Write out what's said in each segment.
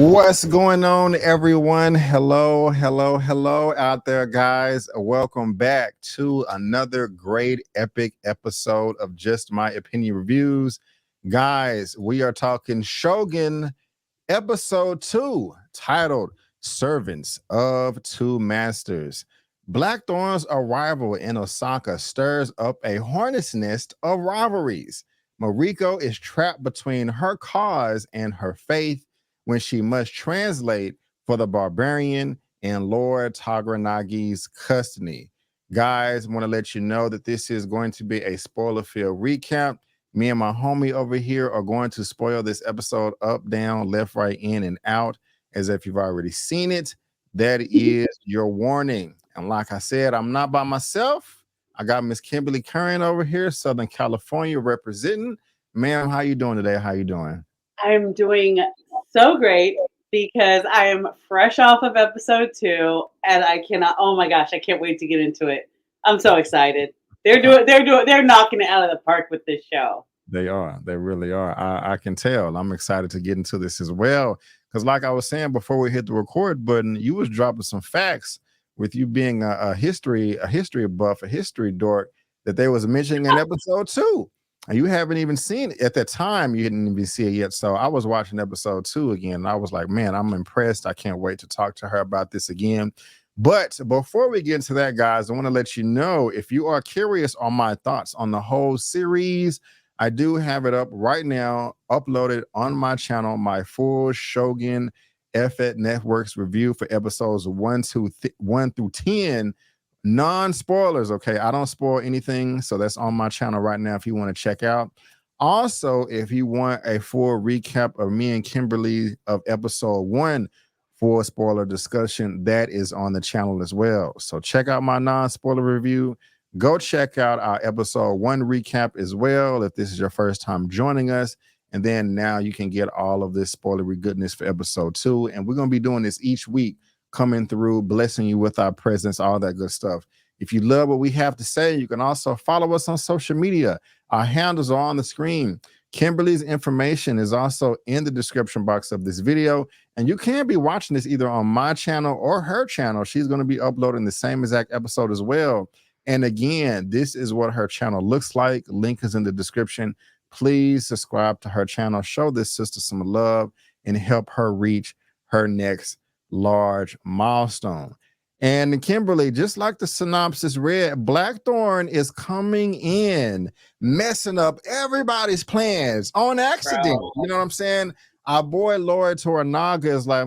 What's going on, everyone? Hello, hello, hello out there, guys. Welcome back to another great, epic episode of Just My Opinion Reviews. Guys, we are talking Shogun episode 2, titled Servants of Two Masters. Blackthorn's arrival in Osaka stirs up a hornet's nest of rivalries. Mariko is trapped between her cause and her faith when she must translate for the barbarian in Lord Tagranagi's custody. Guys, want to let you know that this is going to be a spoiler-filled recap. Me and my homie over here are going to spoil this episode up, down, left, right, in, and out, as if you've already seen it. That is your warning. And like I said, I'm not by myself. I got Miss Kimberly Curran over here, Southern California, representing. Ma'am, how you doing today? How you doing? I'm doing so great because I am fresh off of episode 2 and I cannot, oh my gosh, I can't wait to get into it. I'm so excited. They're knocking it out of the park with this show. They are. They really are. I can tell. I'm excited to get into this as well. Because like I was saying before we hit the record button, you was dropping some facts with you being a history buff, a history dork that they was mentioning in episode 2. And you haven't even seen it. At that time, you didn't even see it yet. So I was watching episode 2 again. And I was like, man, I'm impressed. I can't wait to talk to her about this again. But before we get into that, guys, I want to let you know, if you are curious on my thoughts on the whole series, I do have it up right now, uploaded on my channel, my full Shogun F8 Networks review for episodes 1 through 10, non-spoilers. Okay, I don't spoil anything, so that's on my channel right now if you want to check out. Also, if you want a full recap of me and Kimberly of episode 1, full spoiler discussion, that is on the channel as well. So check out my non-spoiler review. Go check out our episode 1 recap as well if this is your first time joining us. And then now you can get all of this spoilery goodness for episode 2. And we're going to be doing this each week, coming through, blessing you with our presence, all that good stuff. If you love what we have to say, you can also follow us on social media. Our handles are on the screen. Kimberly's information is also in the description box of this video. And you can be watching this either on my channel or her channel. She's going to be uploading the same exact episode as well. And again, this is what her channel looks like. Link is in the description. Please subscribe to her channel. Show this sister some love and help her reach her next large milestone. And Kimberly, just like the synopsis read, Blackthorn is coming in, messing up everybody's plans on accident. Bro. You know what I'm saying? Our boy Lord Toranaga is like,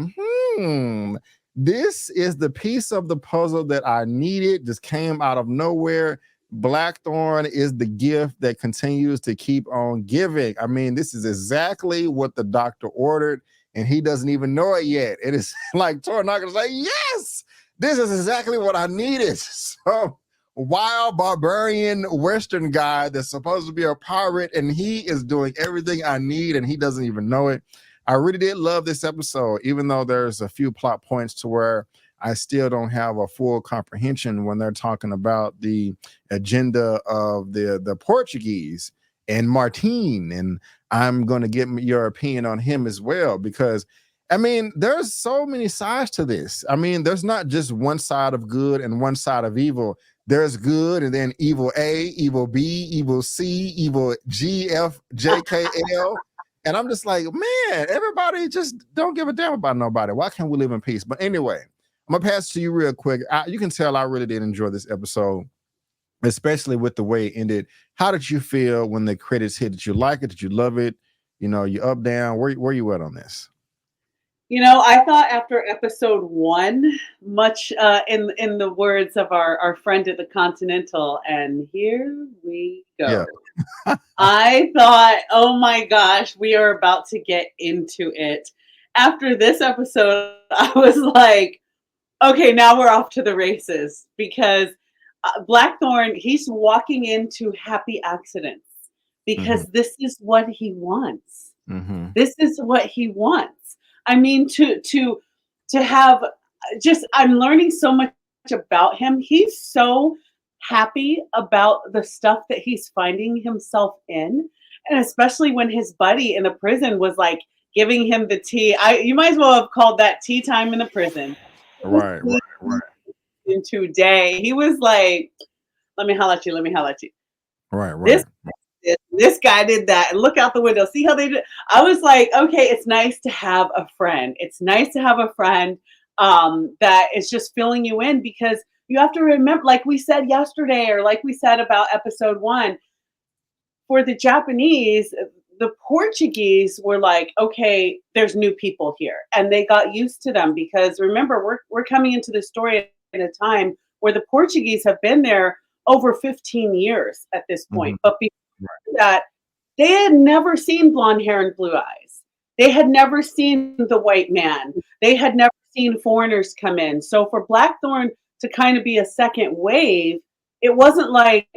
this is the piece of the puzzle that I needed, just came out of nowhere. Blackthorn is the gift that continues to keep on giving. I mean, this is exactly what the doctor ordered, and he doesn't even know it yet. It is like Toranaga's like, yes, this is exactly what I needed. So wild barbarian Western guy that's supposed to be a pirate, and he is doing everything I need, and he doesn't even know it. I really did love this episode, even though there's a few plot points to where I still don't have a full comprehension when they're talking about the agenda of the Portuguese and Martin. And I'm going to get your opinion on him as well, because I mean, there's so many sides to this. I mean, there's not just one side of good and one side of evil. There's good and then evil A, evil B, evil C, evil G, F, J, K, L. And I'm just like, man, everybody just don't give a damn about nobody. Why can't we live in peace? But anyway, I'm going to pass it to you real quick. You can tell I really did enjoy this episode, especially with the way it ended. How did you feel when the credits hit? Did you like it? Did you love it? You know, you up, down? Where you at on this? I thought after episode 1, much in the words of our friend at the Continental, and here we Yeah. go. I thought, oh my gosh, we are about to get into it. After this episode, I was like, okay, now we're off to the races because Blackthorn, he's walking into happy accidents because this is what he wants. Mm-hmm. This is what he wants. I mean, to have just, I'm learning so much about him. He's so happy about the stuff that he's finding himself in. And especially when his buddy in the prison was like, giving him the tea. You might as well have called that tea time in the prison. Right, right, right, In today, he was like, "Let me holler at you. Let me holler at you." right, This right. this guy did that, and look out the window. See how they did. I was like, okay, it's nice to have a friend. It's nice to have a friend that is just filling you in, because you have to remember, like we said yesterday, or like we said about episode one, for the Japanese, the Portuguese were like, okay, there's new people here, and they got used to them, because remember, we're coming into the story at a time where the Portuguese have been there over 15 years at this Mhm. point. But before Right. that, they had never seen blonde hair and blue eyes. They had never seen the white man. They had never seen foreigners come in. So for Blackthorn to kind of be a second wave, it wasn't like,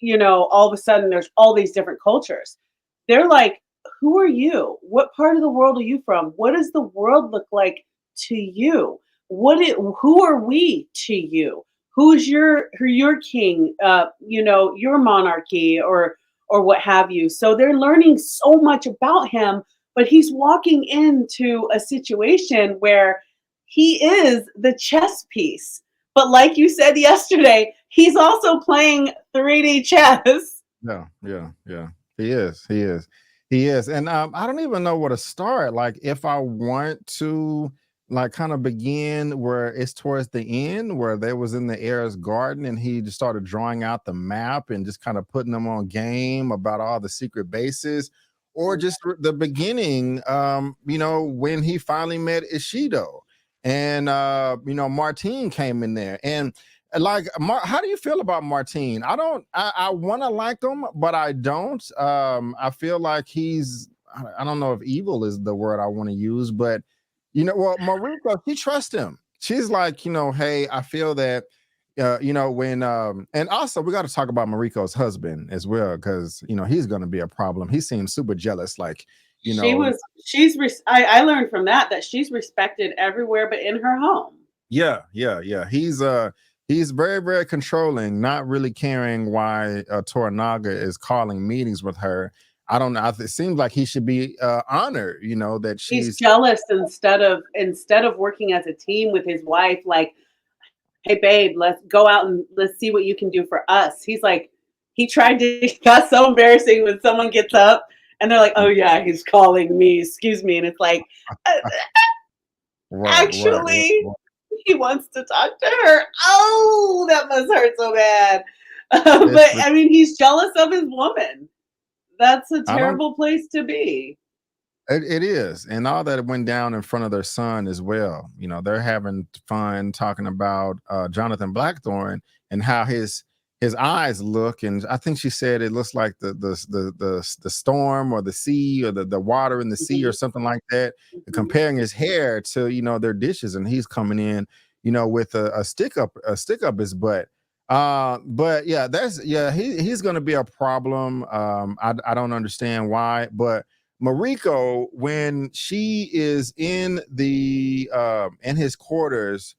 all of a sudden there's all these different cultures. They're like, who are you? What part of the world are you from? What does the world look like to you? Who are we to you? Who's your king? Your monarchy, or what have you. So they're learning so much about him, but he's walking into a situation where he is the chess piece. But like you said yesterday, he's also playing 3D chess. Yeah, yeah, yeah. He is. He is. He is. And I don't even know where to start. Like, if I want to, like, kind of begin where it's towards the end, where they was in the heir's garden, and he just started drawing out the map and just kind of putting them on game about all the secret bases, or just the beginning, when he finally met Ishido, and Martine came in there. And like, how do you feel about Martine? I want to like him, but I don't. I feel like I don't know if evil is the word I want to use, but well, Mariko, she trusts him. She's like, hey, I feel that, when, and also we got to talk about Mariko's husband as well, because he's going to be a problem. He seems super jealous, like, you She know, was I learned from that she's respected everywhere but in her home. yeah, yeah, yeah. He's very, very controlling, not really caring why Toranaga is calling meetings with her. I don't know. It seems like he should be honored, that He's she's. jealous, instead of working as a team with his wife, like, hey babe, let's go out and let's see what you can do for us. He's like, he tried to that's so embarrassing when someone gets up and they're like, oh yeah, he's calling me, excuse me, and it's like, uh, Right, right, right, actually, right. he wants to talk to her. Oh, that must hurt so bad. It's, But I mean, he's jealous of his woman. That's a I don't. terrible place to be. It is, and all that went down in front of their son as well. They're having fun talking about Jonathan Blackthorn and how his eyes look, and I think she said it looks like the storm or the sea or the water in the sea or Mhm, something like that. mhm. Comparing his hair to their dishes, and he's coming in, with a stick up his butt. But yeah, he's going to be a problem. I don't understand why, but Mariko, when she is in his quarters,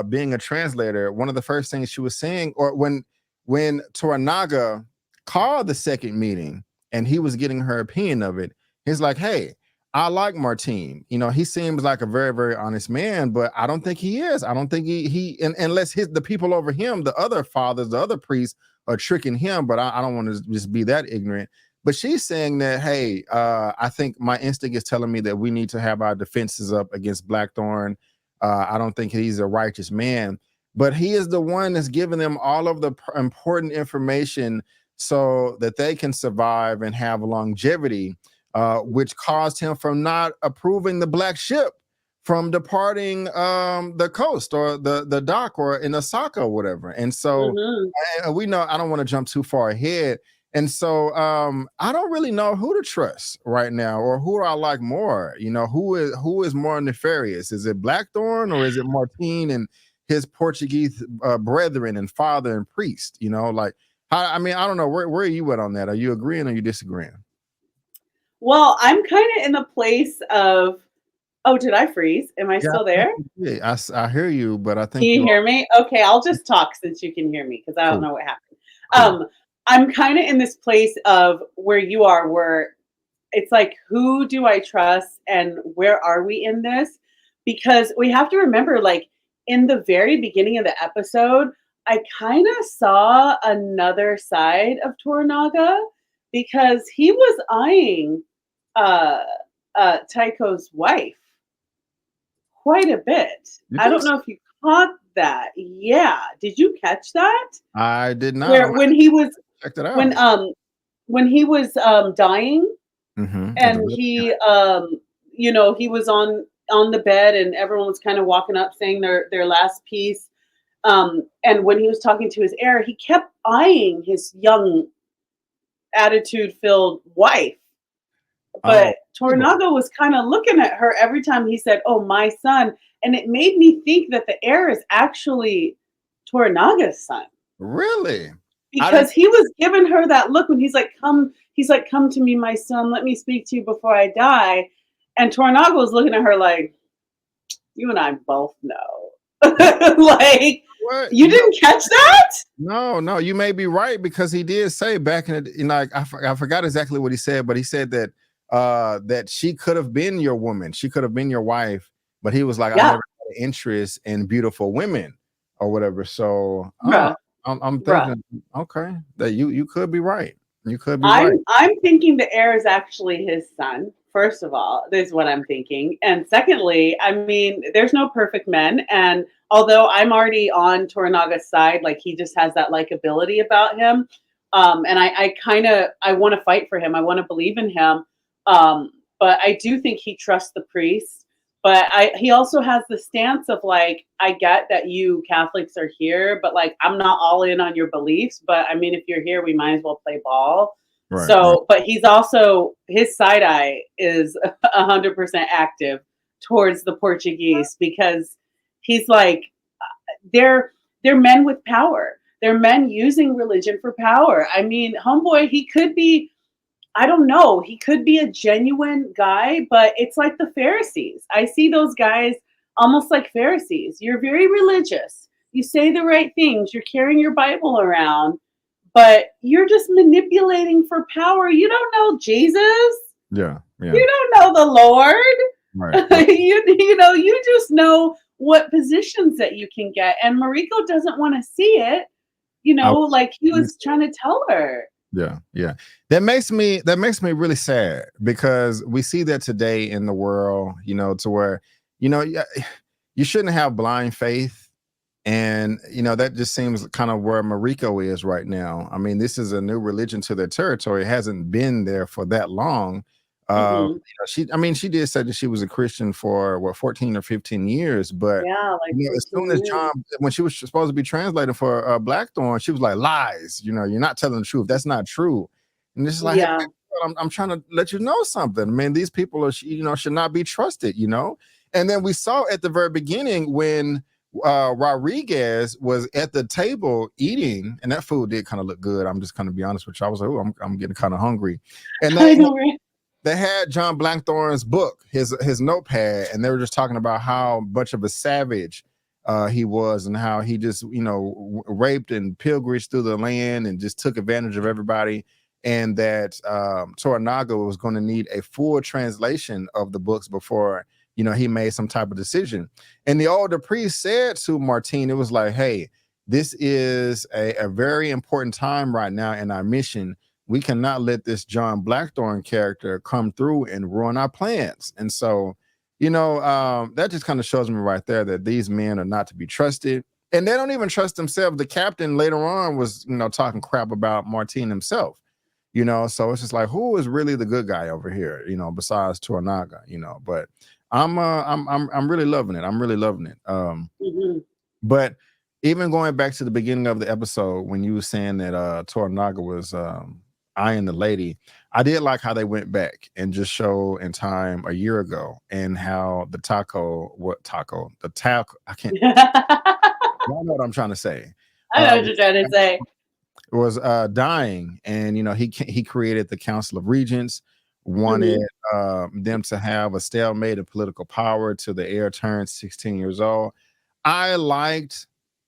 being a translator, one of the first things she was saying, or when Toranaga called the second meeting and he was getting her opinion of it, he's like, "Hey, I like Martine. He seems like a very, very honest man, but I don't think he is. I don't think unless the people over him, the other fathers, the other priests, are tricking him. But I don't want to just be that ignorant." But she's saying that, hey, I think my instinct is telling me that we need to have our defenses up against Blackthorn. I don't think he's a righteous man, but he is the one that's giving them all of the important information so that they can survive and have longevity, which caused him from not approving the black ship from departing the coast or the dock or in Osaka or whatever. And so Mhm. we know, I don't want to jump too far ahead. And so I don't really know who to trust right now, or who do I like more. Who is more nefarious? Is it Blackthorn, or is it Martine and his Portuguese brethren and father and priest? Like, I mean, I don't know. Where are you at on that? Are you agreeing or you disagreeing? Well, I'm kind of in the place of, oh, did I freeze? Am I Yeah, still I think there? you did. I hear you, but I Can think you you hear are. me? Okay, I'll just talk since you can hear me, because I don't Cool, know what happened. cool. I'm kind of in this place of where you are, where it's like, who do I trust and where are we in this? Because we have to remember, like, in the very beginning of the episode, I kind of saw another side of Toranaga because he was eyeing uh, Taiko's wife quite a bit. You I think don't so? know if you caught that. Yeah. Did you catch that? I did not. I'm Where gonna check that when out. um when he was dying At the and very he beginning. he was on the bed and everyone was kind of walking up saying their last piece. And when he was talking to his heir, he kept eyeing his young attitude filled wife. Oh, But Igor. Tornago was kind of looking at her every time he said, "Oh, my son." And it made me think that the heir is actually Tornaga's son Really? I didn't. because he was giving her that look when he's like, "Come to me, my son. Let me speak to you before I die." And Tornago was looking at her like, "You and I both know." Like, What? you didn't catch that? No, no, you may be right because he did say back in the, like I forgot exactly what he said, but he said that that she could have been your woman, she could have been your wife, but he was like, I Yeah, never had an interest in beautiful women or whatever. So bruh, I'm bruh. thinking, okay, that you could be right. You could be right. I'm thinking the heir is actually his son. First of all, is what I'm thinking. And secondly, I mean, there's no perfect men. And although I'm already on Toranaga's side, like he just has that likability about him. And I kind of I want to fight for him. I want to believe in him. But I do think he trusts the priest. But he also has the stance of like, I get that you Catholics are here, but like I'm not all in on your beliefs. But I mean, if you're here, we might as well play ball. Right, right. So, but he's also his side eye is 100% active towards the Portuguese because he's like they're men with power. They're men using religion for power. I mean, homeboy, he could be I don't know. He could be a genuine guy, but it's like the Pharisees. I see those guys almost like Pharisees. You're very religious. You say the right things. You're carrying your Bible around, but you're just manipulating for power. You don't know Jesus. Yeah, yeah. You don't know the Right, Lord. right. You just know what positions that you can get. And Mariko doesn't want to see it, I like he was trying to tell her. Yeah, yeah. That makes me really sad because we see that today in the world, to where, you shouldn't have blind faith. And that just seems kind of where Mariko is right now. I mean, this is a new religion to their territory. It hasn't been there for that long. Hmm. She did say that she was a Christian for what 14 or 15 years, but Yeah, like as soon 15 as years. John, when she was supposed to be translated for Blackthorn, she was like, lies. You're not telling the truth. That's not true. And it's just like, hey, Yeah. I'm trying to let you know something. Man, these people are, should not be trusted. And then we saw at the very beginning when Rodriguez was at the table eating, and that food did kind of look good. I'm just going to be honest with you. I was like, oh, I'm getting kind of hungry. And I know, right? they had John Blackthorne's book, his notepad, and they were just talking about how much of a savage he was, and how he just raped and pillaged through the land and just took advantage of everybody, and that Toranaga was going to need a full translation of the books before he made some type of decision. And the older priest said to Martine, it was like, hey, this is a very important time right now in our mission. We cannot let this John Blackthorne character come through and ruin our plans. And so, that just kind of shows me right there that these men are not to be trusted. And they don't even trust themselves. The captain later on was, talking crap about Martine himself, so it's just like, who is really the good guy over here, besides Toranaga. But I'm really loving it. I'm really loving it. Hmm. But even going back to the beginning of the episode when you were saying that Toranaga was eyeing the lady, I did like how they went back and just show in time a year ago and how the taco, I can't, y'all know what I'm trying to say. I know what you're trying to say. Was dying, and he created the Council of Regents, wanted Hmm. them to have a stalemate of political power till the heir turned 16 years old. I liked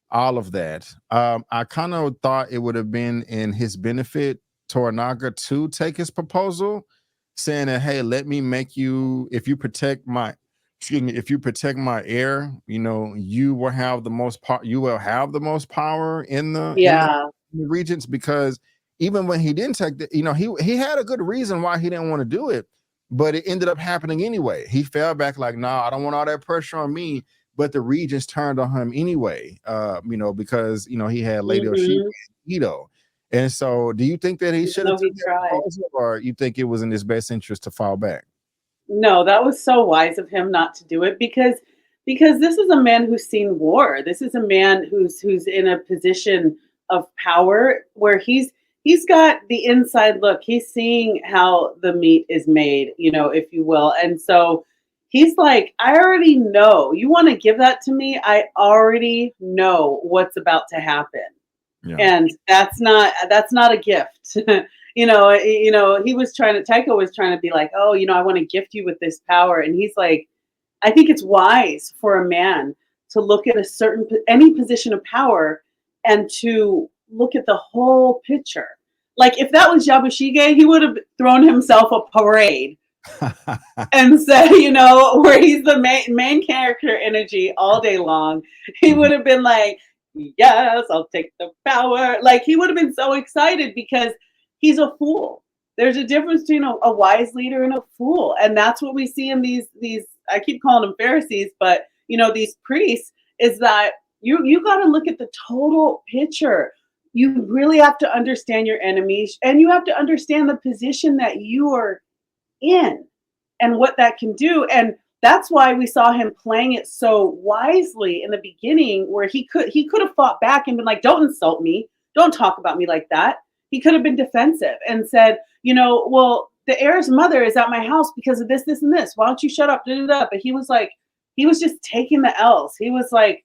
all of that. I kind of thought it would have been in his benefit, Toranaga, to take his proposal, saying that, hey, let me make you, if you protect my, excuse me, if you protect my heir, you will have the most you will have the most power Yeah. in the regions. Because even when he didn't take the, he had a good reason why he didn't want to do it, but it ended up happening anyway. He fell back like, nah, I don't want all that pressure on me. But the regents turned on him anyway, because he had Lady Oshiba Hmm. and Ito. And so, do you think that he Even should have though took he that tried. proposal, or you think it was in his best interest to fall back? No, that was so wise of him not to do it because this is a man who's seen war. This is a man who's in a position of power where he's got the inside look. He's seeing how the meat is made, if you will. And so he's like, I already know. You want to give that to me? I already know what's about to happen. Yeah. And that's not a gift. He was trying to Tycho was trying to be like, oh, I want to gift you with this power. And he's like, I think it's wise for a man to look at any position of power and to look at the whole picture. Like if that was Yabushige, he would have thrown himself a parade and said, where he's the main character energy all day long. He Mhm. would have been like, yes, I'll take the power. Like he would have been so excited because he's a fool. There's a difference between a wise leader and a fool. And that's what we see in these I keep calling them Pharisees, but these priests, is that you got to look at the total picture. You really have to understand your enemies, and you have to understand the position that you are in and what that can do. And that's why we saw him playing it so wisely in the beginning, where he could have fought back and been like, don't insult me, don't talk about me like that. He could have been defensive and said, well, the heir's mother is at my house because of this, this, and this. Why don't you shut up? Da, da, da. But he was just taking the L's. He was like,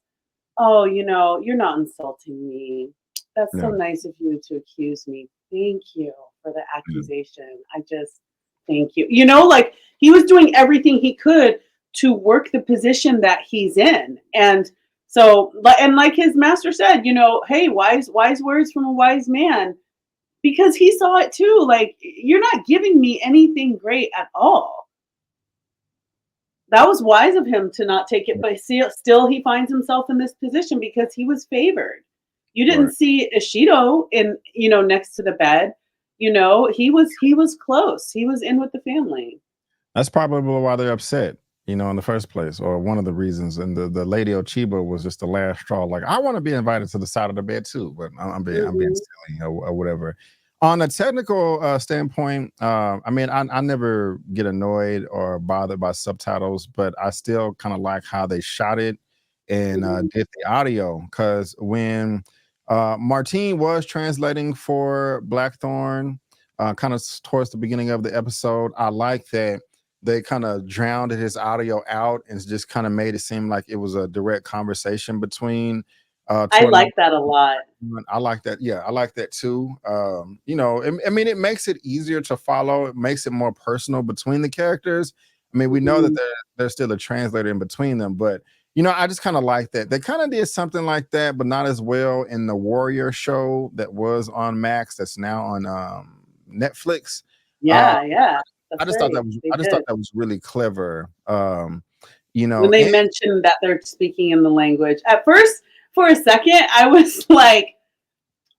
oh, you're not insulting me. That's so Yeah. nice of you to accuse me. Thank you for the Yeah. accusation. I just thank you. Like he was doing everything he could to work the position that he's in. And so, and like his master said, hey, wise words from a wise man, because he saw it too. Like, you're not giving me anything great at all. That was wise of him to not take it, but still he finds himself in this position because he was favored. You didn't Right. see Ishido in, next to the bed. He was close. He was in with the family. That's probably why they're upset, in the first place, or one of the reasons. And the Lady Ochiba was just the last straw. Like, I want to be invited to the side of the bed too, but I'm being Hmm. silly, or whatever. On a technical standpoint, I mean, I never get annoyed or bothered by subtitles, but I still kind of like how they shot it and Hmm. did the audio. Because when Martine was translating for Blackthorn, kind of towards the beginning of the episode, I like that they kind of drowned his audio out and just kind of made it seem like it was a direct conversation between I Tornado. like that a lot. I like that. Yeah, I like that too. I mean, it makes it easier to follow. It makes it more personal between the characters. I mean, we know that Hmm. there's still a translator in between them, but I just kind of like that. They kind of did something like that, but not as well in the Warrior show that was on Max, that's now on Netflix. Uh, Yeah, yeah, I that's just thought right. that was They I just thought did. that was really clever. When they And mentioned that they're speaking in the language. At first, for a second, I was like,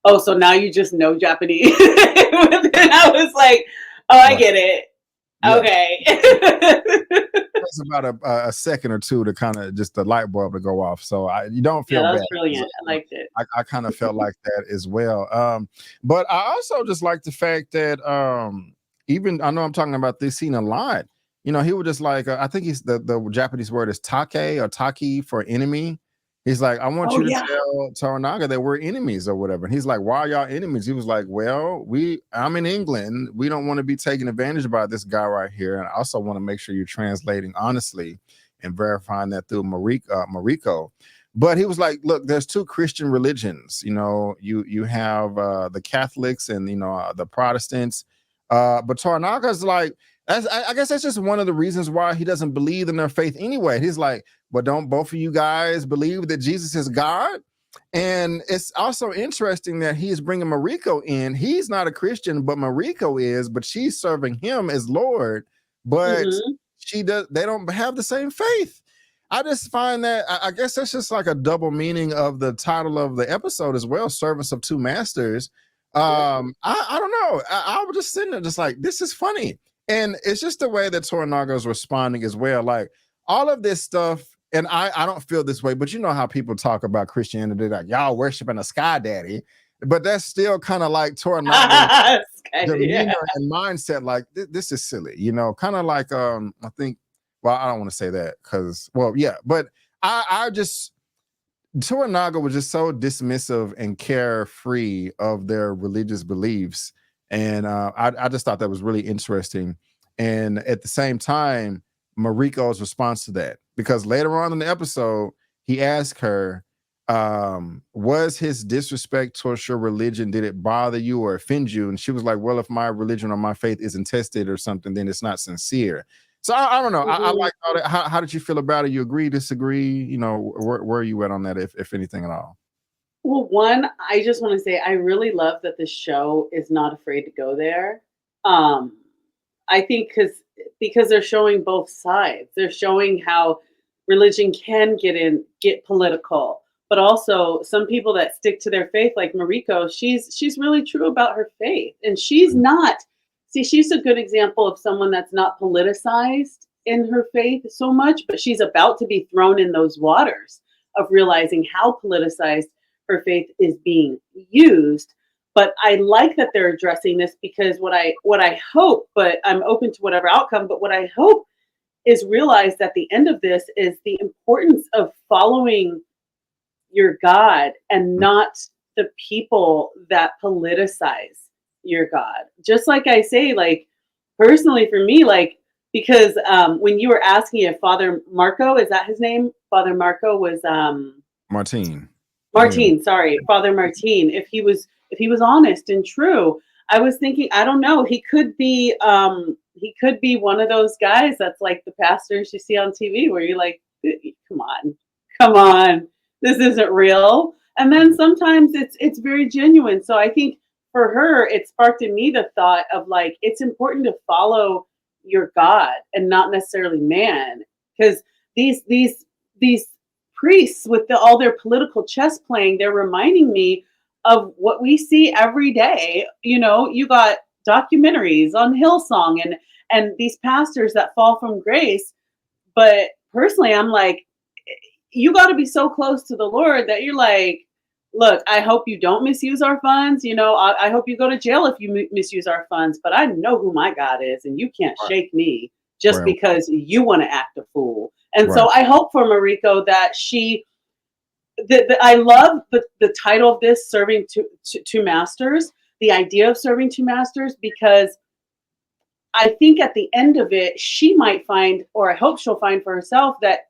oh, so now you just know Japanese. But then I was like, oh, I right, get it. yeah, Okay. takes about a second or two to kind of just the light bulb to go off. So you don't Yeah, feel that bad. was 'Cause, brilliant. I liked it. I kind of felt like that as well. But I also just like the fact that even I know I'm talking about this scene a lot. He was just like I think he's the Japanese word is take or taki for enemy. He's like, I want Oh, you to yeah. tell Toranaga that we're enemies or whatever. And he's like, why are y'all enemies? He was like, well, I'm in England. We don't want to be taken advantage by this guy right here. And I also want to make sure you're translating honestly and verifying that through Mariko. But he was like, look, there's two Christian religions. You have the Catholics and the Protestants. But Tornaga's like, I guess that's just one of the reasons why he doesn't believe in their faith anyway. He's like, but don't both of you guys believe that Jesus is God? And it's also interesting that he's bringing Mariko in. He's not a Christian, but Mariko is, but she's serving him as Lord, but Mhm. they don't have the same faith. I just find that I guess that's just like a double meaning of the title of the episode as well, Service of Two Masters. Yep. I don't know. I was just sitting there just like, this is funny. And it's just the way that Toranaga is responding as well. Like all of this stuff, and I don't feel this way, but you know how people talk about Christianity, like y'all worshiping a sky daddy, but that's still kind of like Toranaga Yeah. demeanor and mindset. Like this is silly, you know, kind of like I think. Well, I don't want to say that because, well, yeah, but I just Toranaga was just so dismissive and carefree of their religious beliefs, and I just thought that was really interesting. And at the same time, Mariko's response to that, because later on in the episode, he asked her, was his disrespect towards your religion, did it bother you or offend you? And she was like, well, if my religion or my faith isn't tested or something, then it's not sincere. So I don't know. I Mhm. like all that. How did you feel about it? You agree, disagree? You know, where are you at on that, if anything at all? Well, one, I just want to say I really love that the show is not afraid to go there. Um, I think because they're showing both sides. They're showing how religion can get political, but also some people that stick to their faith, like Mariko, she's really true about her faith, and she's not. See, she's a good example of someone that's not politicized in her faith so much, but she's about to be thrown in those waters of realizing how politicized her faith is being used. But I like that they're addressing this because what I hope, but I'm open to whatever outcome, but what I hope is realized at the end of this is the importance of following your God and not the people that politicize your God. Just like I say, like personally for me, like because when you were asking if Father Marco, is that his name? Father Marco was Martine. I think Martine, sorry, Father Martine, if he was honest and true, I was thinking, I don't know, he could be one of those guys that's like the pastors you see on TV where you're like, come on, come on, this isn't real. And then sometimes it's very genuine. So I think for her, it sparked in me the thought of like it's important to follow your God and not necessarily man. Because these priests with all their political chess playing, they're reminding me of what we see every day. You know, you got documentaries on Hillsong and these pastors that fall from grace. But personally, I'm like, you got to be so close to the Lord that you're like, look, I hope you don't misuse our funds. You know, I hope you go to jail if you misuse our funds. But I know who my God is, and you can't shake me just right, because you want to act a fool. And right, so I hope for Mariko that I love the title of this, serving two masters, the idea of serving two masters, because I think at the end of it, she might find, or I hope she'll find for herself, that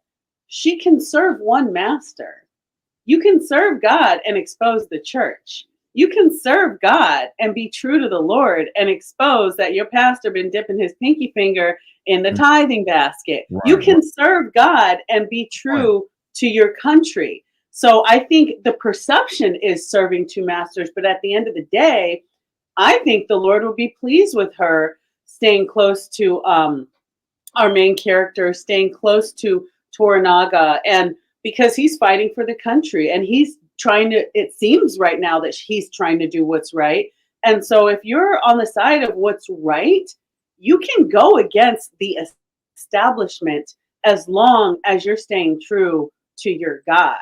she can serve one master. You can serve God and expose the church. You can serve God and be true to the Lord and expose that your pastor been dipping his pinky finger in the mm, tithing basket. You right, right, can serve God and be right. true to your country. So I think the perception is serving two masters, but at the end of the day, I think the Lord will be pleased with her staying close to our main character, staying close to Toranaga, and because he's fighting for the country and he's trying to, it seems right now that he's trying to do what's right. And so if you're on the side of what's right, you can go against the establishment as long as you're staying true to your God.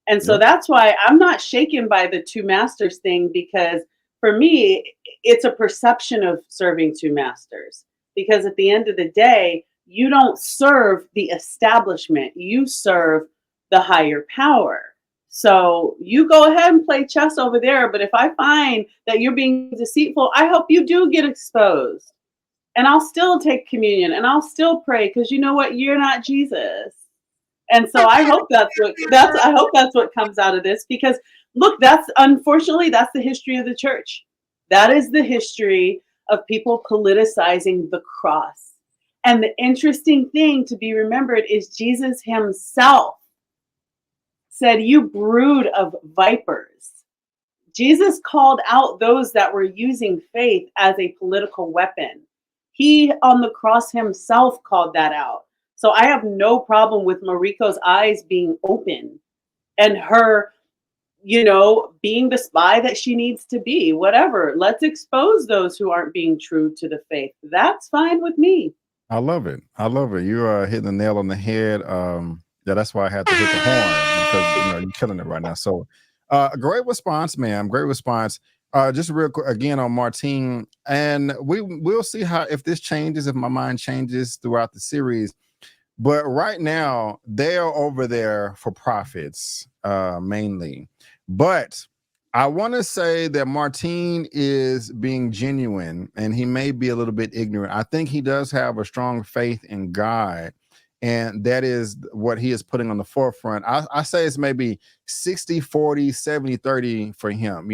And so Yep. that's why I'm not shaken by the two masters thing, because for me, it's a perception of serving two masters. Because at the end of the day, you don't serve the establishment, you serve the higher power. So you go ahead and play chess over there. But if I find that you're being deceitful, I hope you do get exposed. And I'll still take communion and I'll still pray because you know what? You're not Jesus. And so I hope that's what comes out of this, because look, that's unfortunately that's the history of the church. That is the history of people politicizing the cross. And the interesting thing to be remembered is Jesus himself said, "You brood of vipers." Jesus called out those that were using faith as a political weapon. He on the cross himself called that out. So I have no problem with Mariko's eyes being open and her, being the spy that she needs to be. Whatever. Let's expose those who aren't being true to the faith. That's fine with me. I love it. I love it. You are hitting the nail on the head. Yeah, that's why I had to hit the horn because you're killing it right now. So, great response, ma'am. Great response. Just real quick again on Martine, and we'll see how if this changes, if my mind changes throughout the series. But right now, they are over there for profits, mainly. But I want to say that Martine is being genuine and he may be a little bit ignorant. I think he does have a strong faith in God. And that is what he is putting on the forefront. I say it's maybe 60, 40, 70, 30 for him,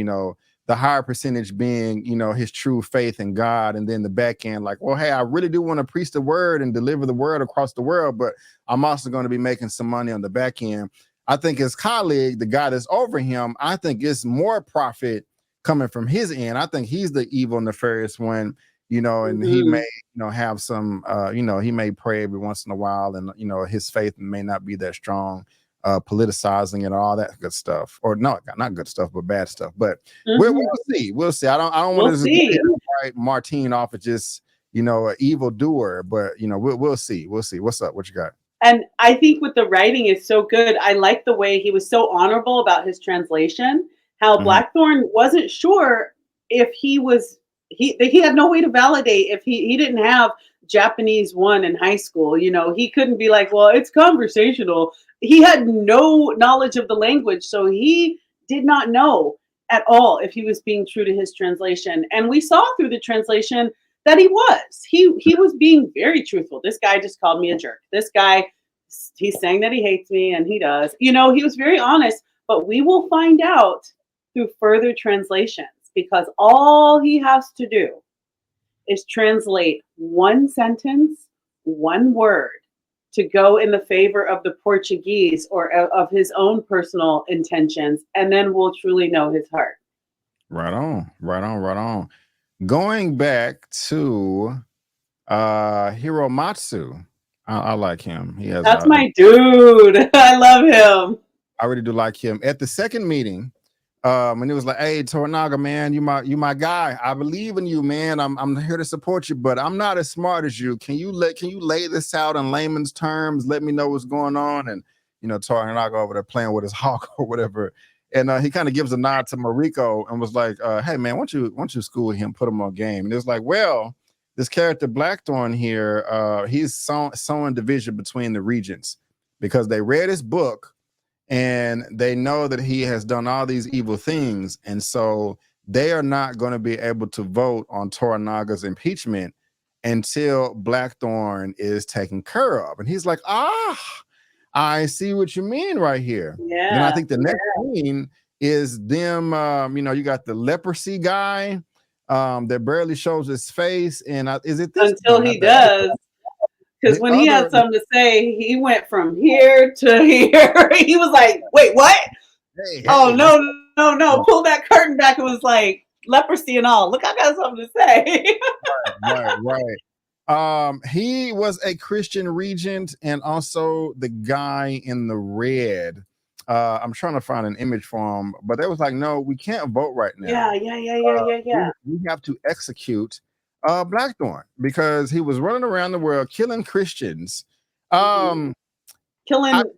the higher percentage being, his true faith in God. And then the back end, like, well, hey, I really do want to preach the word and deliver the word across the world, but I'm also going to be making some money on the back end. I think his colleague, the guy that's over him, I think it's more profit coming from his end. I think he's the evil, nefarious one, and he may, have some, he may pray every once in a while and, his faith may not be that strong, politicizing and all that good stuff, or no, not good stuff, but bad stuff. But we'll see. We'll see. I don't want to just write Martine off as just, an evil doer, but, we'll see. We'll see. What's up? What you got? And I think with the writing is so good. I like the way he was so honorable about his translation, how Blackthorn wasn't sure if he had no way to validate if he didn't have Japanese 1 in high school. He couldn't be like, well, it's conversational. He had no knowledge of the language, so he did not know at all if he was being true to his translation. And we saw through the translation that he was. He was being very truthful. This guy just called me a jerk. This guy, he's saying that he hates me, and he does. He was very honest, but we will find out through further translations because all he has to do is translate one sentence, one word to go in the favor of the Portuguese or of his own personal intentions, and then we'll truly know his heart. Right on, right on, right on. Going back to Hiromatsu, I like him. That's my dude. I love him. I really do like him. At the second meeting, and it was like, "Hey, Toranaga, man, you my guy. I believe in you, man. I'm here to support you, but I'm not as smart as you. Can you lay this out in layman's terms? Let me know what's going on." And Toranaga over there playing with his hawk or whatever. And he kind of gives a nod to Mariko and was like, "Hey, man, why don't you school him, put him on game?" And it was like, well, this character Blackthorn here, he's sowing division between the regents because they read his book and they know that he has done all these evil things. And so they are not going to be able to vote on Toranaga's impeachment until Blackthorn is taken care of. And he's like, I see what you mean right here. Yeah. Then I think the next scene is them, you got the leprosy guy that barely shows his face. And is it this? Until he does. Because when he had something to say, he went from here to here. He was like, wait, what? Hey, no. Pull that curtain back. It was like leprosy and all. Look, I got something to say. Right. He was a Christian regent and also the guy in the red. I'm trying to find an image for him, but they was like, no, we can't vote right now. Yeah. We have to execute Blackthorn because he was running around the world killing Christians, killing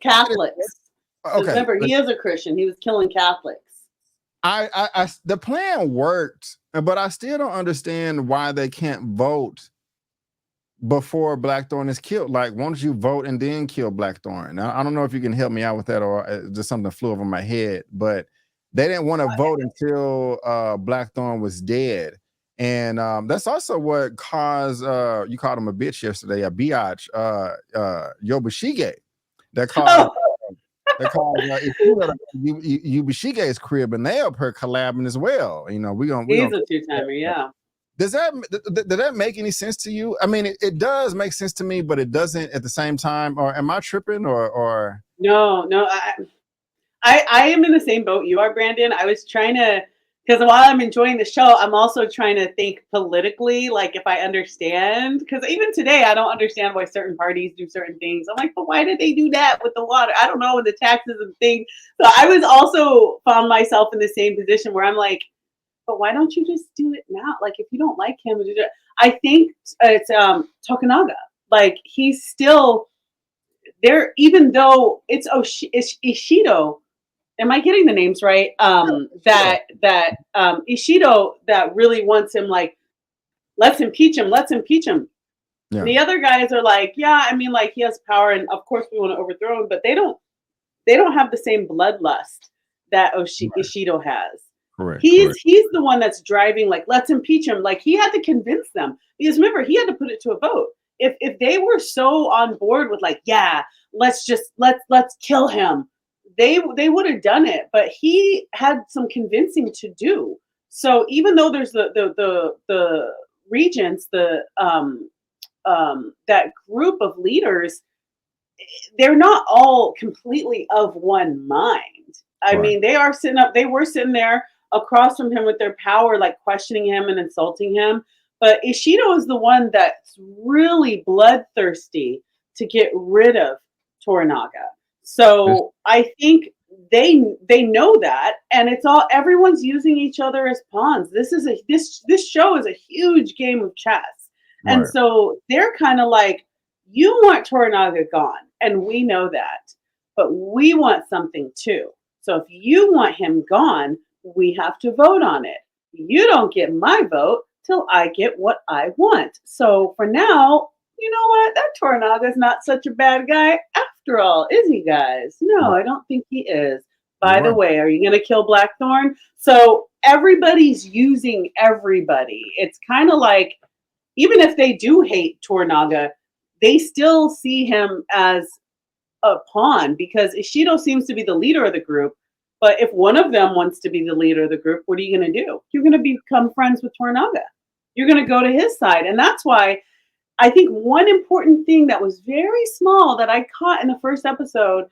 Catholics. Okay, remember he is a Christian. He was killing Catholics. The plan worked, but I still don't understand why they can't vote before Blackthorn is killed. Like, why don't you vote and then kill Blackthorn? Now, I don't know if you can help me out with that or just something flew over my head, but they didn't want to vote until Blackthorn was dead. And that's also what caused, you called him a bitch yesterday, a biatch, Yobushige. That caused, Yubushige's crib and they up her collabing as well. He's a two-timer, yeah. Did that make any sense to you? I mean, it does make sense to me, but it doesn't at the same time. Or am I tripping? Or no? I am in the same boat you are, Brandon. I was trying to, because while I'm enjoying the show, I'm also trying to think politically, like if I understand. Because even today, I don't understand why certain parties do certain things. I'm like, but why did they do that with the water? I don't know, with the taxes and things. So I was also found myself in the same position where I'm like, but why don't you just do it now? Like if you don't like him, I think it's Tokunaga. Like he's still there, even though it's Ishido. Am I getting the names right? Sure. Ishido that really wants him, like, let's impeach him, let's impeach him. Yeah. The other guys are like, yeah, I mean, like he has power, and of course we want to overthrow him, but they don't have the same bloodlust that Right. Ishido has. Correct. He's the one that's driving, like, let's impeach him. Like he had to convince them, because remember he had to put it to a vote. If they were so on board with, like, yeah, let's kill him, they would have done it. But he had some convincing to do. So even though there's the regents, that group of leaders, they're not all completely of one mind. I Right. mean, they were sitting there across from him with their power, like questioning him and insulting him. But Ishido is the one that's really bloodthirsty to get rid of Toranaga. This, So I think they know that, and it's all everyone's using each other as pawns. This show is a huge game of chess. And right. so they're kind of like, you want Toranaga gone, and we know that, but we want something too. So if you want him gone, we have to vote on it. You don't get my vote till I get what I want. So for now, you know what? That Toranaga is not such a bad guy after all, is he, guys? No, Right. I don't think he is. You're By the right. way, are you going to kill Blackthorn? So everybody's using everybody. It's kind of like, even if they do hate Toranaga, they still see him as a pawn, because Ishido seems to be the leader of the group. But if one of them wants to be the leader of the group, what are you going to do? You're going to become friends with Toranaga. You're going to go to his side. And that's why I think one important thing that was very small that I caught in the first episode,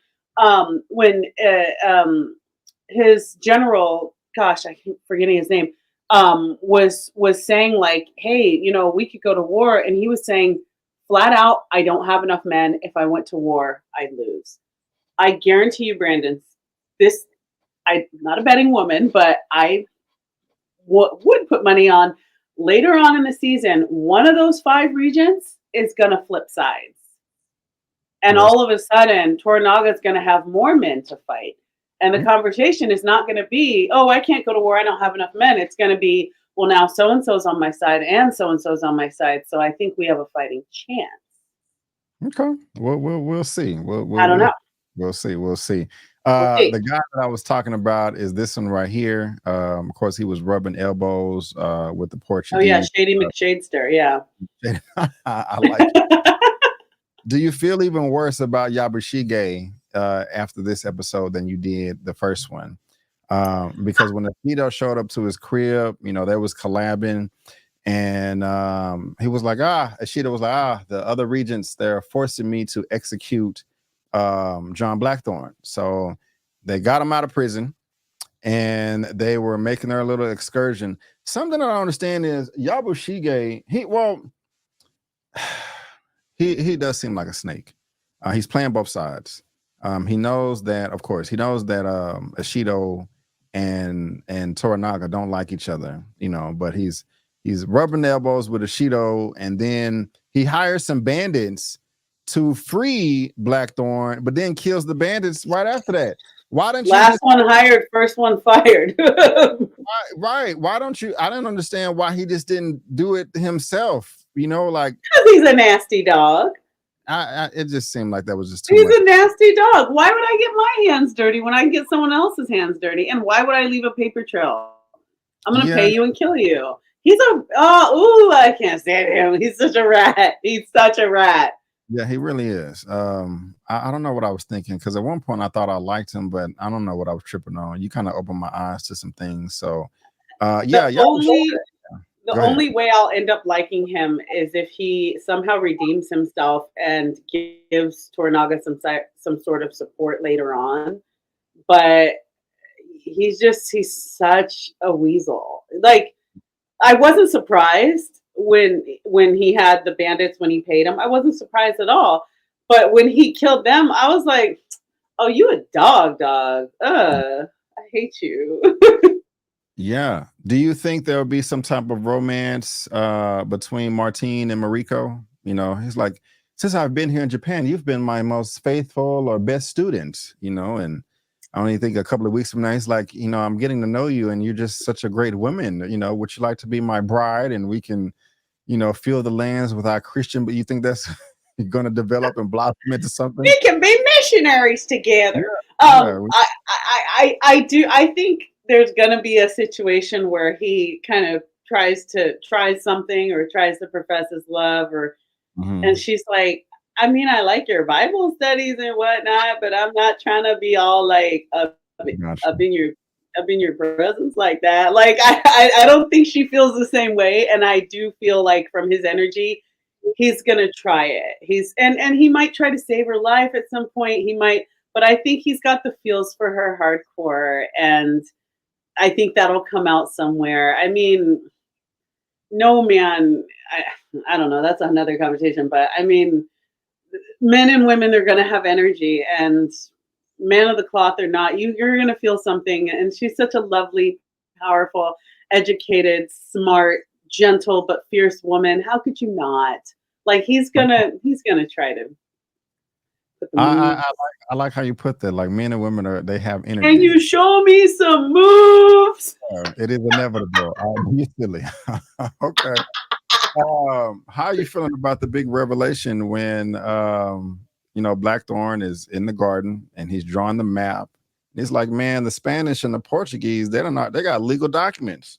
when his general, gosh, I keep forgetting his name, was saying, like, hey, we could go to war, and he was saying flat out, I don't have enough men. If I went to war, I'd lose. I guarantee you, Brandon, this, I'm not a betting woman, but I would put money on, later on in the season, one of those five regents is going to flip sides. And Well, all of a sudden, Toranaga is going to have more men to fight. And the conversation is not going to be, oh, I can't go to war, I don't have enough men. It's going to be, well, now so and so's on my side and so's on my side. So I think we have a fighting chance. okay. We'll see. I don't know. We'll see. We'll see. We'll see. The guy that I was talking about is this one right here. Of course, he was rubbing elbows with the Oh, yeah. Portuguese. Shady McShadester. Yeah. I like it. Do you feel even worse about Yabushige after this episode than you did the first one? Because when Akito showed up to his crib, they was collabing, and he was like, Ashita was like, the other regents, they're forcing me to execute John Blackthorne. So they got him out of prison, and they were making their little excursion. Something I don't understand is Yabushige, he does seem like a snake. He's playing both sides. He knows that, of course, Ashido and Toranaga don't like each other, but he's rubbing elbows with Ashido, and then he hires some bandits to free Blackthorn, but then kills the bandits right after that. Why don't you Last just one hired, first one fired. right? Why don't you? I don't understand why he just didn't do it himself. Like He's a nasty dog. it just seemed like that was just too He's much. a nasty dog. Why would I get my hands dirty when I can get someone else's hands dirty? And why would I leave a paper trail? I'm gonna Yeah, pay you and kill you. I can't stand him. He's such a rat. He's such a rat. yeah, he really is. I don't know what I was thinking, because at one point I thought I liked him, but I don't know what I was tripping on. You kind of opened my eyes to some things. So, The yeah, yeah. the Go ahead. only way I'll end up liking him is if he somehow redeems himself and gives Toranaga some sort of support later on. but he's such a weasel. Like, I wasn't surprised when he had the bandits when he paid him. I wasn't surprised at all. But when he killed them, I was like, "Oh, you a dog. I hate you." Yeah. Do you think there'll be some type of romance between Martine and Mariko? You know, he's like, since I've been here in Japan, you've been my most faithful or best student, you know, and I only think a couple of weeks from now, he's like, you know, I'm getting to know you and you're just such a great woman. You know, would you like to be my bride and we can, you know, fill the lands with our Christian, but you think that's going to develop and blossom into something? We can be missionaries Yeah. together. Yeah. I do. I think there's gonna be a situation where he kind of try something or tries to profess his love, or and Mhm. she's like, I mean, I like your Bible studies and whatnot, but I'm not trying to be all like Gotcha. up in your up in your presence like that. Like, I don't think she feels the same way, and I do feel like from his energy, he's gonna try it. And he might try to save her life at some point. He might, but I think he's got the feels for her hardcore, and I think that'll come out somewhere. I mean, no man. I don't know. That's another conversation, but I mean, men and women are going to have energy, and man of the cloth or not, you're going to feel something. And she's such a lovely, powerful, educated, smart, gentle but fierce woman. How could you not? Like, he's gonna try to put the I moves. like how you put that. Like men and women they have Can energy. you show me some moves? It is inevitable. You silly. Okay. How are you feeling about the big revelation when you know Blackthorn is in the garden and he's drawing the map? He's like, man, the Spanish and the Portuguese, they got legal documents.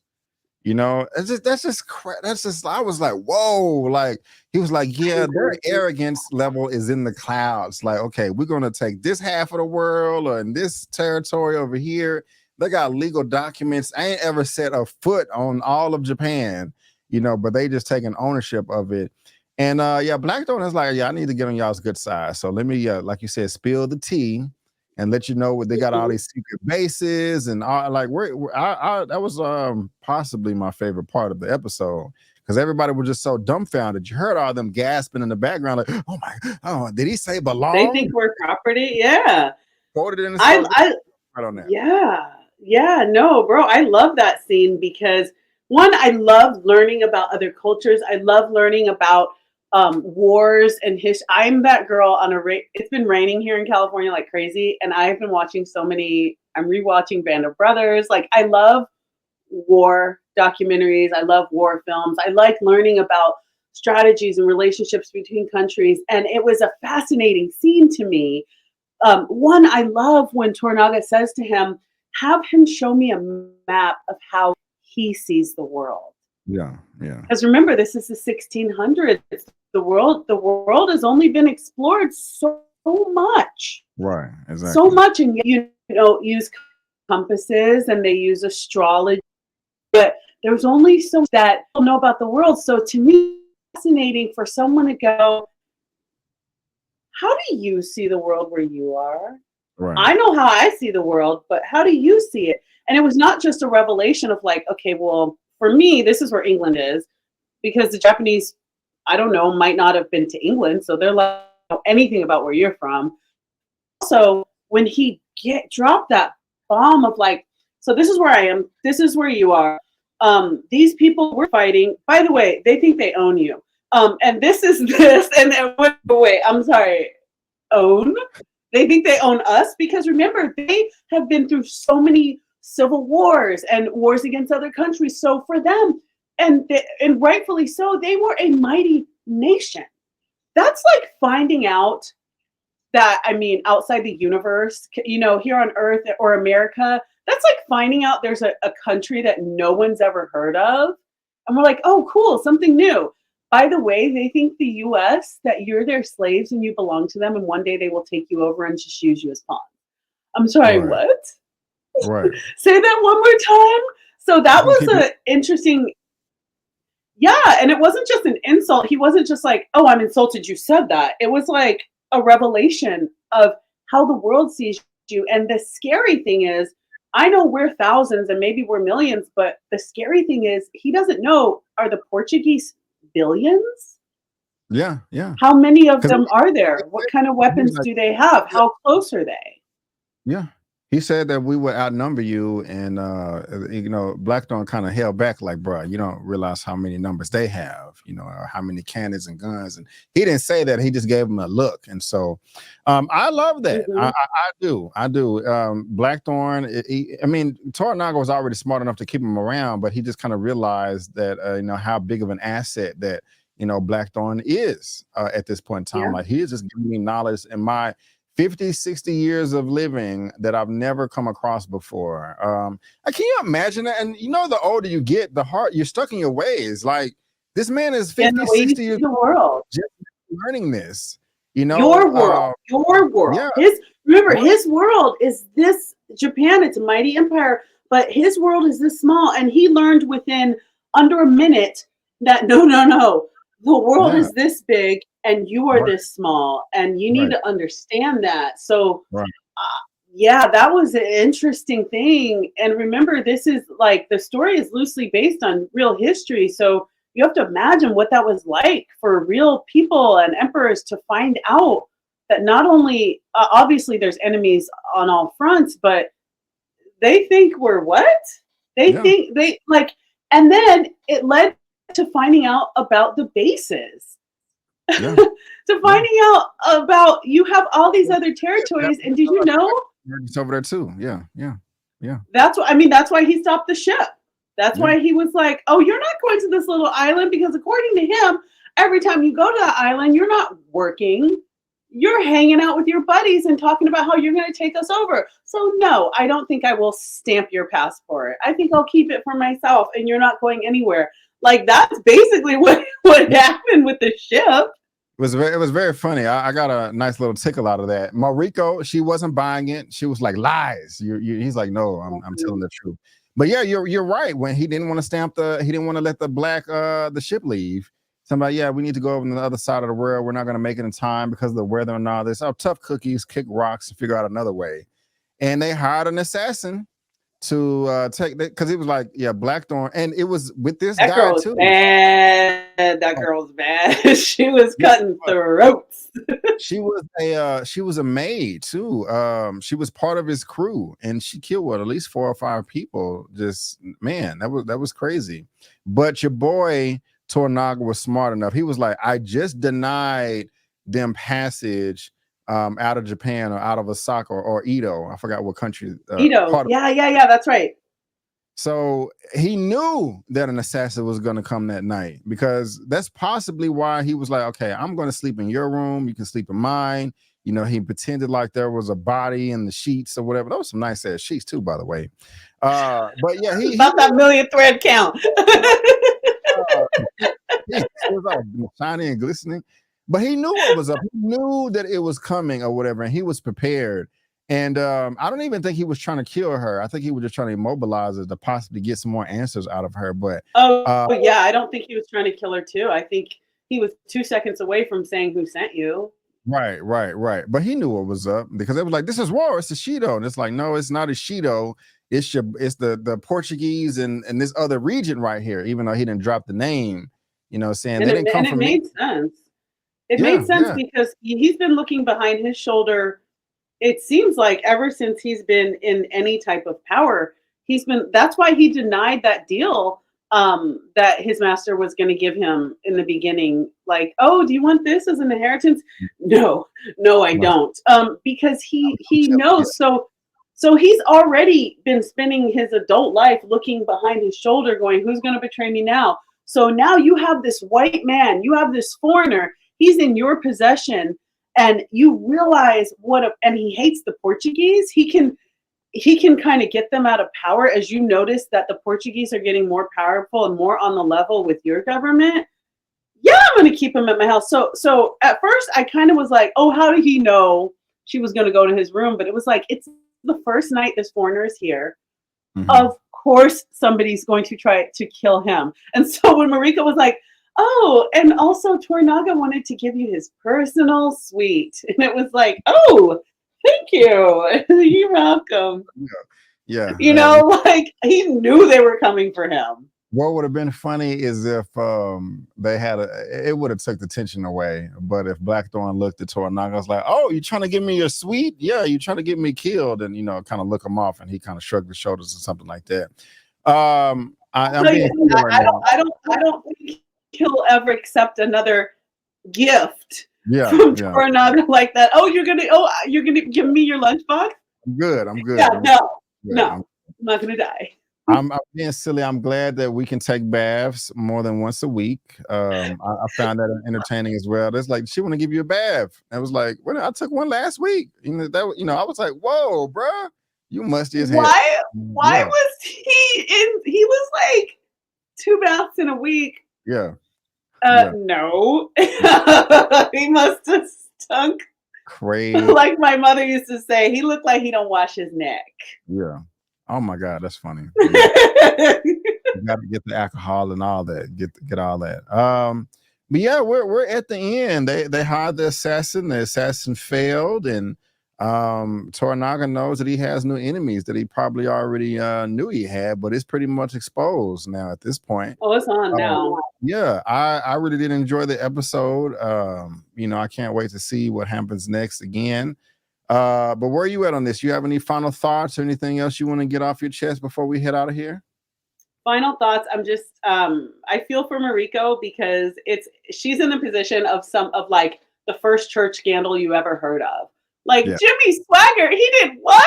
You know, that's just I was like, whoa, like he was like, yeah, their arrogance level is in the clouds. Like, okay, we're gonna take this half of the world or in this territory over here. They got legal documents. I ain't ever set a foot on all of Japan, you know, but they just taking ownership of it. And yeah, Blackthorn is like, yeah, I need to get on y'all's good side. So let me like you said, spill the tea and let you know what they got all Mhm. these secret bases and all like that was possibly my favorite part of the episode because everybody was just so dumbfounded. You heard all them gasping in the background, like, oh my, oh, did he say They belong? think we're property. Yeah. Quoted in the I show I right on that. Yeah. Yeah, no, bro, I love that scene because one, I love learning about other cultures. I love learning about wars and history. I'm that girl on it's been raining here in California like crazy, and I've been watching so many. I'm rewatching Band of Brothers. Like, I love war documentaries. I love war films. I like learning about strategies and relationships between countries, and it was a fascinating scene to me. One, I love when Tornaga says to him, have him show me a map of how he sees the world. Yeah, yeah, Because remember, this is the 1600s. The world has only been explored so much, right, so exactly. much, and use compasses and they use astrology, but there's only so much that people know about the world. So to me, it's fascinating for someone to go, how do you see the world where you are? Right, I know how I see the world, but how do you see it? And it was not just a revelation of like, okay, well, for me, this is where England is, because the Japanese, I don't know, might not have been to England, so they're like, know anything about where you're from. Also, when he dropped that bomb of like, so this is where I am, this is where you are. These people we're fighting, by the way, they think they own you. And this is this, and then wait, I'm sorry, own? They think they own us because remember, they have been through so many civil wars and wars against other countries. So for them, and rightfully so, they were a mighty nation. That's like finding out that, I mean, outside the universe, here on Earth or America, that's like finding out there's a country that no one's ever heard of. And we're like, oh, cool, something new. By the way, they think the US, that you're their slaves and you belong to them, and one day they will take you over and just use you as pawns. I'm sorry, right, what? right. Say that one more time. So that You can was keep it. an interesting, yeah, and it wasn't just an insult. He wasn't just like, "Oh, I'm insulted you said that." It was like a revelation of how the world sees you. And the scary thing is, I know we're thousands and maybe we're millions, but the scary thing is he doesn't know, are the Portuguese billions? Yeah, yeah. How many of Because them are there? What kind of he was weapons like, do they have? How close are they? yeah. He said that we would outnumber you, and Blackthorn kind of held back, like, bro, you don't realize how many numbers they have, or how many cannons and guns. And he didn't say that. He just gave him a look. And so, I love that. Mhm. I do. I do. Blackthorn. I mean, Toranaga was already smart enough to keep him around, but he just kind of realized that how big of an asset that Blackthorn is at this point in time. Yeah. Like, he is just giving me knowledge in my 50, 60 years of living that I've never come across before. Can you imagine that? And the older you get, the heart you're stuck in your ways. Like, this man is And 50, the way you 60 see years the world. just learning this, Your world. Your yeah, world. Remember, his world is this Japan, it's a mighty empire, but his world is this small. And he learned within under a minute that no. The world yeah, is this big and you are right, this small. And you need right, to understand that. So right. yeah, that was an interesting thing. And remember, this is like the story is loosely based on real history. So you have to imagine what that was like for real people and emperors to find out that not only, obviously, there's enemies on all fronts, but they think we're what? They Yeah, think they like, and then it led to finding out about the bases. yeah, To yeah. finding out about you have all these other territories, and did you know It's over there too. Yeah, yeah, yeah, that's what I mean. That's why he stopped the ship. That's yeah. why he was like, "Oh, you're not going to this little island because, according to him, every time you go to that island, you're not working. You're hanging out with your buddies and talking about how you're going to take us over. So, no, I don't think I will stamp your passport. I think I'll keep it for myself, and you're not going anywhere." Like that's basically what happened with the ship. It was very funny. I got a nice little tickle out of that. Mariko, she wasn't buying it. She was like, lies. He's like, no, I'm telling the truth. But yeah, you're right. When he didn't want to he didn't want to let the ship leave. Somebody, yeah, we need to go over to the other side of the world. We're not going to make it in time because of the weather and all this. Oh, tough cookies, kick rocks, and figure out another way. And they hired an assassin to take that because it was like, yeah, Blackthorn, and it was with this That guy girl was too. bad. That girl was bad. She was Yeah, cutting throats. she was a maid too. She was part of his crew, and she killed at least 4 or 5 people. Just man, that was crazy. But your boy Tornaga was smart enough. He was like, I just denied them passage out of Japan or out of Osaka or Edo. I forgot what country Ito. part of. Yeah. That's right. So he knew that an assassin was going to come that night because that's possibly why he was like, okay, I'm going to sleep in your room. You can sleep in mine. He pretended like there was a body in the sheets or whatever. Those were some nice ass sheets too, by the way. But yeah, he About that million thread count. uh, it was all shiny and glistening. But he knew what was up. He knew that it was coming or whatever, and he was prepared. And I don't even think he was trying to kill her. I think he was just trying to immobilize her to possibly get some more answers out of her. But Oh yeah, I don't think he was trying to kill her too. I think he was 2 seconds away from saying who sent you. right, right, right. But he knew what was up because it was like, this is war. It's a Shido. And it's like, no, it's not a Shido. It's the Portuguese and this other region right here, even though he didn't drop the name, saying And they it, didn't come and it from me. made sense. It made Yeah, sense yeah. because he's been looking behind his shoulder. It seems like ever since he's been in any type of power, that's why he denied that deal that his master was going to give him in the beginning. Like, oh, do you want this as an inheritance? No, I Right. don't. Because I'm he telling you. knows. So he's already been spending his adult life looking behind his shoulder, going, who's going to betray me now? So now you have this white man, you have this foreigner, he's in your possession, and you realize and he hates the Portuguese. He can kind of get them out of power as you notice that the Portuguese are getting more powerful and more on the level with your government. Yeah, I'm going to keep him at my house. So at first I kind of was like, oh, how did he know she was going to go to his room? But it was like, it's the first night this foreigner is here. Mhm. Of course somebody's going to try to kill him. And so when Marika was like, oh, and also Tornaga wanted to give you his personal suite. And it was like, oh, Thank you. You're welcome. Yeah. You know, like he knew they were coming for him. What would have been funny is if they had it would have took the tension away. But if Blackthorn looked at Toranaga, was like, "Oh, you trying to get me your sweet? Yeah, you trying to get me killed?" And kind of look him off, and he kind of shrugged his shoulders or something like that. I'm Like, being serious right now. I don't think he'll ever accept another gift Yeah, from yeah. Tornado like that. Oh, you're gonna give me your lunchbox? I'm good. I'm good. Yeah, I'm no, good. I'm not gonna die. I'm being silly. I'm glad that we can take baths more than once a week. I found that entertaining as well. It's like she want to give you a bath. I was like, well, I took one last week. I was like, whoa, bruh, you must just have. Why Yeah, was he in? He was like 2 baths in a week. yeah, yeah. No, he must have stunk. Crazy. Like my mother used to say, he looked like he don't wash his neck. Yeah. Oh my God, that's funny. You got to get the alcohol and all that. Get all that. But yeah, we're at the end. They hired the assassin. The assassin failed, and Toranaga knows that he has new enemies that he probably already knew he had, but it's pretty much exposed now at this point. Oh, it's on now. Yeah, I really did enjoy the episode. I can't wait to see what happens next again. But where are you at on this? You have any final thoughts or anything else you want to get off your chest before we head out of here? Final thoughts. I'm just I feel for Mariko because she's in the position of like the first church scandal you ever heard of. Like Yeah. Jimmy Swagger, he did what?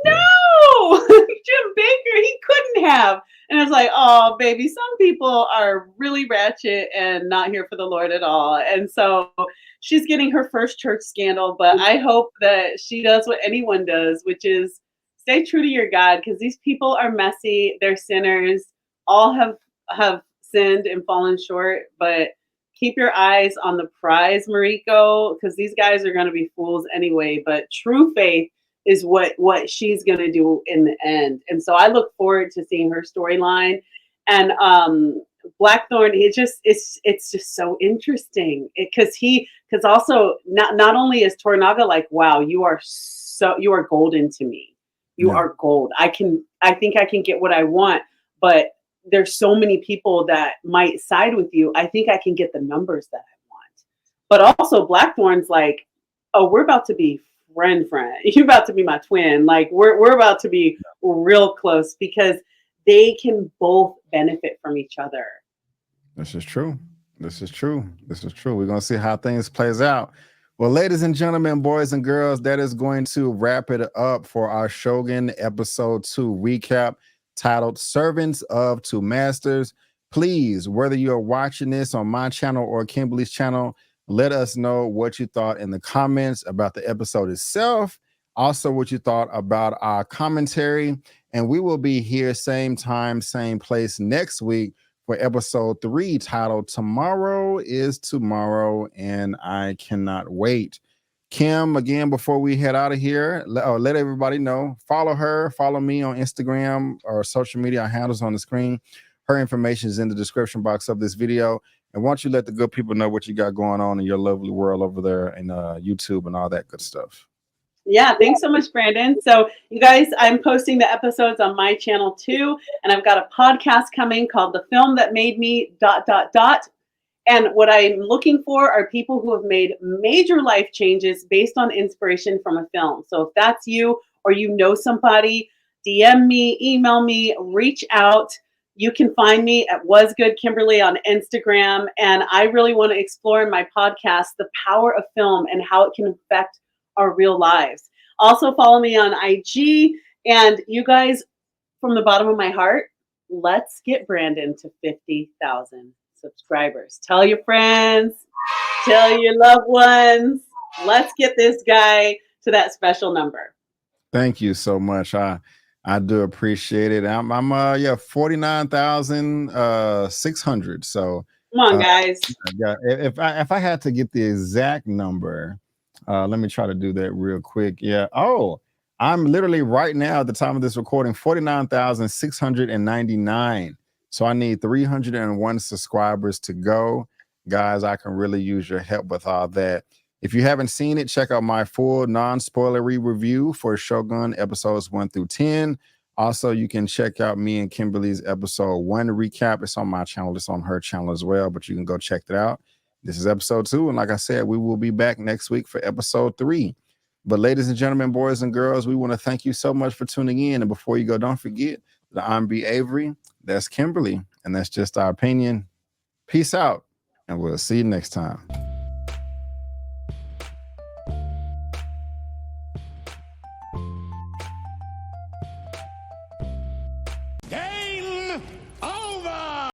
No, Jim Baker, he couldn't have. And it's like, oh, baby, some people are really ratchet and not here for the Lord at all. And so she's getting her first church scandal, but I hope that she does what anyone does, which is stay true to your God, because these people are messy. They're sinners. All have sinned and fallen short, but keep your eyes on the prize, Mariko, because these guys are going to be fools anyway. But true faith is what she's going to do in the end. And so I look forward to seeing her storyline. And Blackthorn, it's just so interesting because also not only is Toranaga like, wow, you are golden to me. You are gold. I think I can get what I want, but there's so many people that might side with you. I think I can get the numbers that I want. But also Blackthorn's like, oh, we're about to be friend. You're about to be my twin. Like we're about to be real close because they can both benefit from each other. This is true. This is true. We're going to see how things plays out. Well, ladies and gentlemen, boys and girls, that is going to wrap it up for our Shogun episode 2 recap titled Servants of Two Masters. Please, whether you're watching this on my channel or Kimberly's channel, let us know what you thought in the comments about the episode itself. Also, what you thought about our commentary. And we will be here same time, same place next week for episode 3 titled Tomorrow is Tomorrow, and I cannot wait. Kim, again, before we head out of here, let everybody know, follow her, follow me on Instagram or social media handles on the screen. Her information is in the description box of this video. And why don't you let the good people know what you got going on in your lovely world over there in YouTube and all that good stuff. Yeah, thanks so much, Brandon. So you guys, I'm posting the episodes on my channel too. And I've got a podcast coming called The Film That Made Me ... And what I'm looking for are people who have made major life changes based on inspiration from a film. So if that's you or you know somebody, DM me, email me, reach out. You can find me at Was Good Kimberly on Instagram. And I really want to explore in my podcast the power of film and how it can affect our real lives. Also follow me on IG. And you guys, from the bottom of my heart, let's get Brandon to 50,000 subscribers. Tell your friends, tell your loved ones. Let's get this guy to that special number. Thank you so much. I do appreciate it. I'm 49,600. So come on, guys. Yeah, if I had to get the exact number, let me try to do that real quick. Yeah. Oh, I'm literally right now at the time of this recording 49,699. So I need 301 subscribers to go. Guys, I can really use your help with all that. If you haven't seen it, check out my full non-spoilery review for Shogun episodes 1 through 10. Also, you can check out me and Kimberly's episode 1 recap. It's on my channel. It's on her channel as well, but you can go check that out. This is episode 2. And like I said, we will be back next week for episode 3. But ladies and gentlemen, boys and girls, we want to thank you so much for tuning in. And before you go, don't forget that I'm B. Avery. That's Kimberly. And that's just our opinion. Peace out. And we'll see you next time.